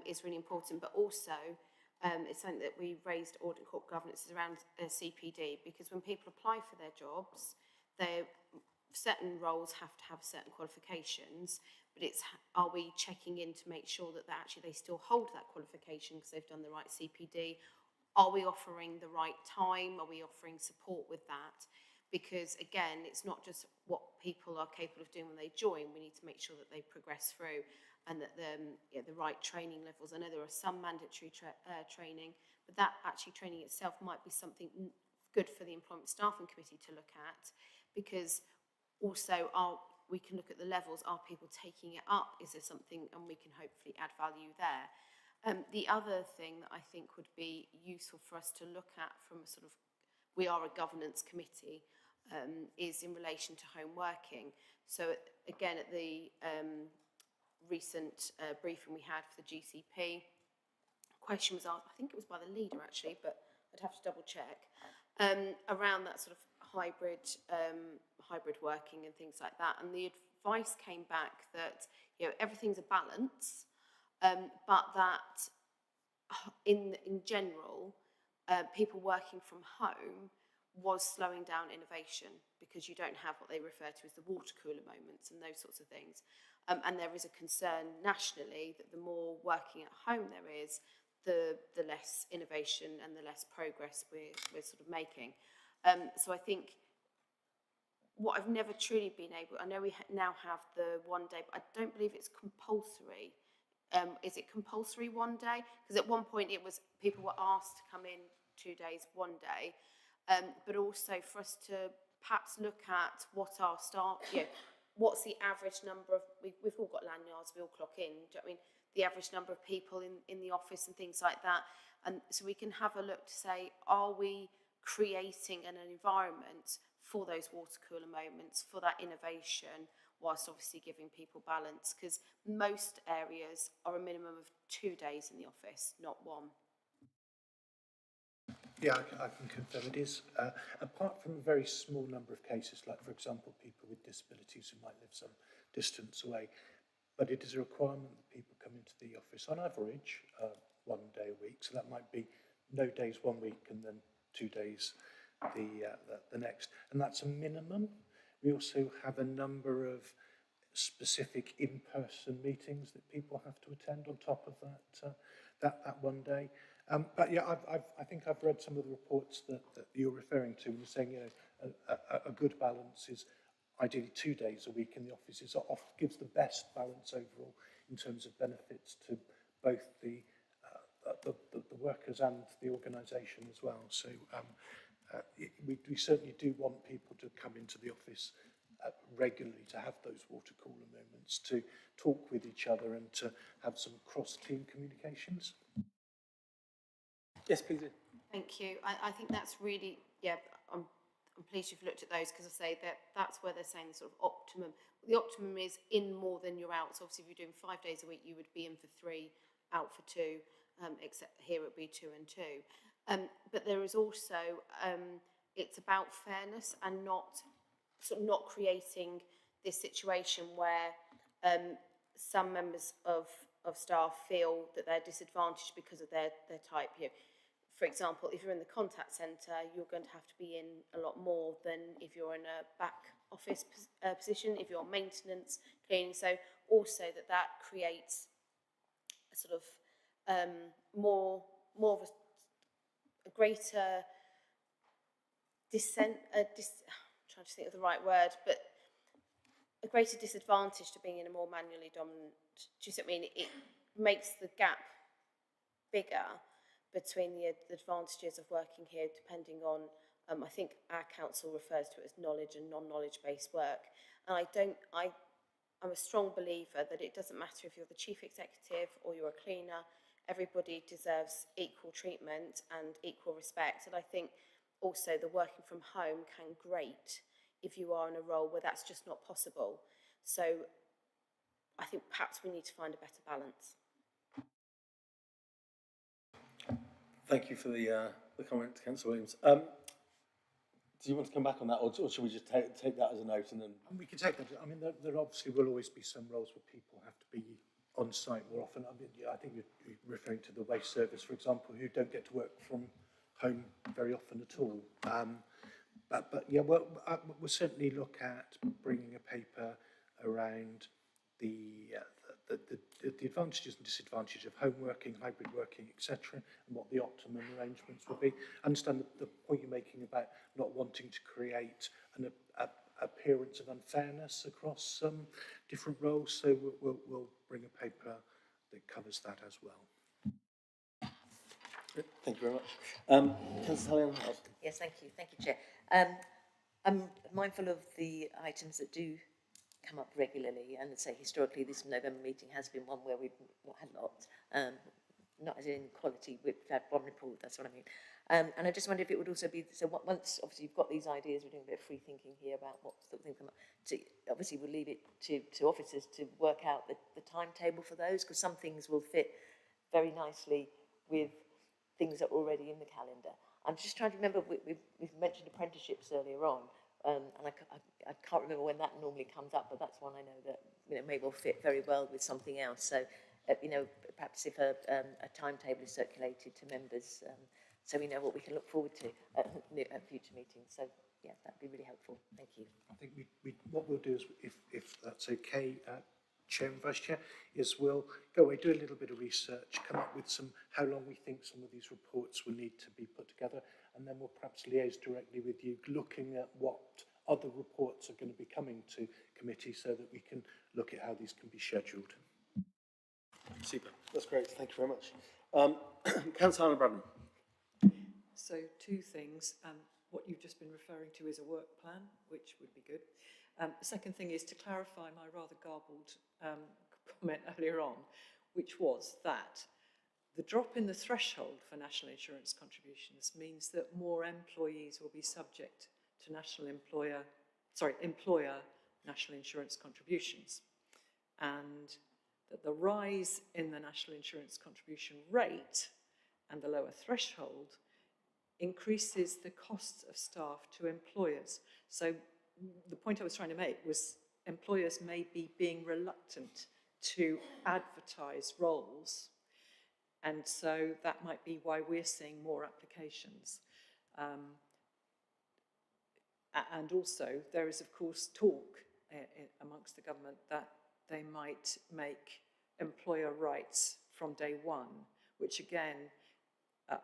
is really important, but also it's something that we raised audit and corporate governance is around CPD, because when people apply for their jobs, certain roles have to have certain qualifications, but it's are we checking in to make sure that they still hold that qualification because they've done the right CPD? Are we offering the right time? Are we offering support with that? Because again, it's not just what people are capable of doing when they join. We need to make sure that they progress through and that the right training levels. I know there are some mandatory training, but that actually training itself might be something good for the Employment Staffing Committee to look at, because also we can look at the levels. Are people taking it up? Is there something, and we can hopefully add value there. The other thing that I think would be useful for us to look at from a sort of, we are a governance committee, is in relation to home working. So again, at the recent briefing we had for the GCP, question was asked, I think it was by the leader actually, but I'd have to double check, around that sort of hybrid working and things like that. And the advice came back that everything's a balance, but that in general, people working from home was slowing down innovation, because you don't have what they refer to as the water cooler moments and those sorts of things. And there is a concern nationally that the more working at home there is, the less innovation and the less progress we're sort of making. So I think what I've never truly been able, I know we now have the 1 day, but I don't believe it's compulsory. Is it compulsory 1 day? Because at one point it was, people were asked to come in 2 days, 1 day, but also for us to perhaps look at what our staff, what's the average number of, we've all got lanyards, we all clock in, do you know what I mean? The average number of people in the office and things like that. And so we can have a look to say, are we creating an environment for those water cooler moments, for that innovation, whilst obviously giving people balance? Because most areas are a minimum of 2 days in the office, not 1. Yeah, I can confirm it is. Apart from a very small number of cases, like, for example, people with disabilities who might live some distance away, but it is a requirement that people come into the office on average 1 day a week. So that might be no days 1 week and then 2 days the next. And that's a minimum. We also have a number of specific in-person meetings that people have to attend on top of that 1 day. But yeah, I think I've read some of the reports that you're referring to, and you're saying a good balance is ideally 2 days a week in the office gives the best balance overall in terms of benefits to both the workers and the organisation as well. So we certainly do want people to come into the office regularly, to have those water cooler moments, to talk with each other and to have some cross-team communications. Yes, please do. Thank you. I think that's really, I'm pleased you've looked at those, because I say that's where they're saying the sort of optimum. The optimum is in more than you're out. So obviously if you're doing 5 days a week, you would be in for 3, out for 2, except here it would be 2 and 2. But there is also, it's about fairness and not creating this situation where some members of staff feel that they're disadvantaged because of their type. For example, if you're in the contact centre, you're going to have to be in a lot more than if you're in a back office position, if you're maintenance, cleaning. So also that creates a sort of more of a greater dissent. I'm trying to think of the right word, but a greater disadvantage to being in a more manually dominant, do you see what I mean? It makes the gap bigger between the advantages of working here depending on, I think our council refers to it as knowledge and non-knowledge based work. And I'm a strong believer that it doesn't matter if you're the chief executive or you're a cleaner, everybody deserves equal treatment and equal respect. And I think also the working from home can grate if you are in a role where that's just not possible. So I think perhaps we need to find a better balance. Thank you for the comment, Councillor Williams. Do you want to come back on that, or should we just take that as a note and then? And we can take that. I mean, there obviously will always be some roles where people have to be on site more often. I mean, yeah, I think you're referring to the waste service, for example, who don't get to work from home very often at all. But yeah, well, we'll certainly look at bringing a paper around the advantages and disadvantages of home working, hybrid working, etc., and what the optimum arrangements will be. I understand the point you're making about not wanting to create an appearance of unfairness across different roles, so we'll bring a paper that covers that as well. Thank you very much. Councillor Helen. Yes, thank you, Chair. I'm mindful of the items that do come up regularly, and say historically this November meeting has been one where we've not had a lot, not as in quality, we've had one report, that's what I mean. And I just wonder if it would also be, so once obviously you've got these ideas, we're doing a bit of free thinking here about what sort of things come up, so obviously we'll leave it to officers to work out the timetable for those, because some things will fit very nicely with things that are already in the calendar. I'm just trying to remember, we've mentioned apprenticeships earlier on, and I can't remember when that normally comes up, but that's one I know that may well fit very well with something else. So, perhaps if a timetable is circulated to members, so we know what we can look forward to at future meetings. So, yeah, that'd be really helpful. Thank you. I think what we'll do is, if that's okay, Chair and Vice Chair, is we'll go away, do a little bit of research, come up with how long we think some of these reports will need to be put together, and then we'll perhaps liaise directly with you, looking at what other reports are going to be coming to committee so that we can look at how these can be scheduled. Super, that's great, thank you very much. Councillor Bradham. So two things. What you've just been referring to is a work plan, which would be good. The second thing is to clarify my rather garbled comment earlier on, which was that the drop in the threshold for national insurance contributions means that more employees will be subject to employer national insurance contributions, and that the rise in the national insurance contribution rate and the lower threshold increases the costs of staff to employers. So the point I was trying to make was employers may be being reluctant to advertise roles, and so that might be why we're seeing more applications. And also there is of course talk amongst the government that they might make employer rights from day one, which again, I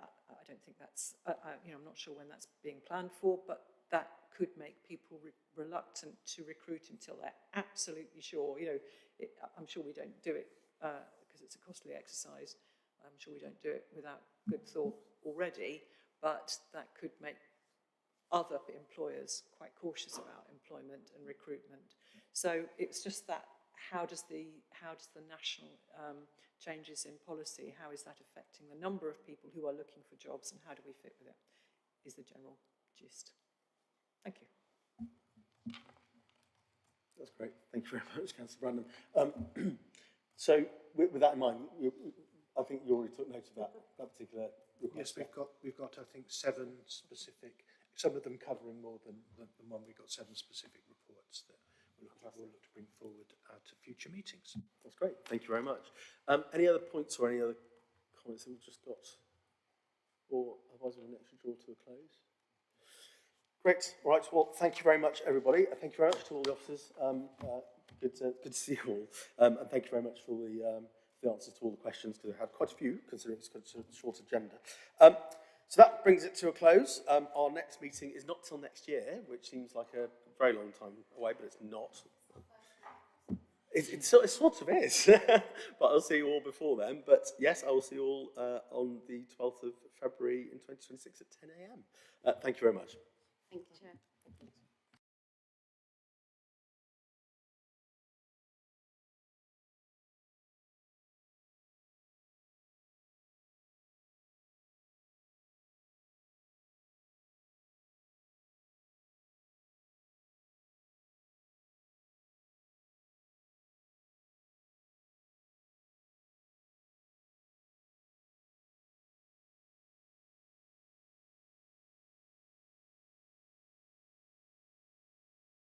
don't think that's, I'm not sure when that's being planned for, but that could make people reluctant to recruit until they're absolutely sure. I'm sure we don't do it because it's a costly exercise. I'm sure we don't do it without good thought already, but that could make other employers quite cautious about employment and recruitment. So it's just that, how does the national changes in policy, how is that affecting the number of people who are looking for jobs, and how do we fit with it, is the general gist. Thank you. That's great. Thank you very much, Councillor Brandon. So, with that in mind, I think you already took note of that particular request. Yes, we've got I think 7 specific, some of them covering more than one. We've got 7 specific reports that we'll look to bring forward to future meetings. That's great. Thank you very much. Any other points or any other comments that we've just got? Or otherwise we'll next draw to a close. Great. All right. Well, thank you very much, everybody. Thank you very much to all the officers. Good to see you all. And thank you very much for the answers to all the questions, because we had quite a few, considering it's such a short agenda. So that brings it to a close. Our next meeting is not till next year, which seems like a very long time away, but it's not. It sort of is, but I'll see you all before then. But yes, I will see you all on the 12th of February in 2026 at 10 a.m. Thank you very much. Thank you, Chair.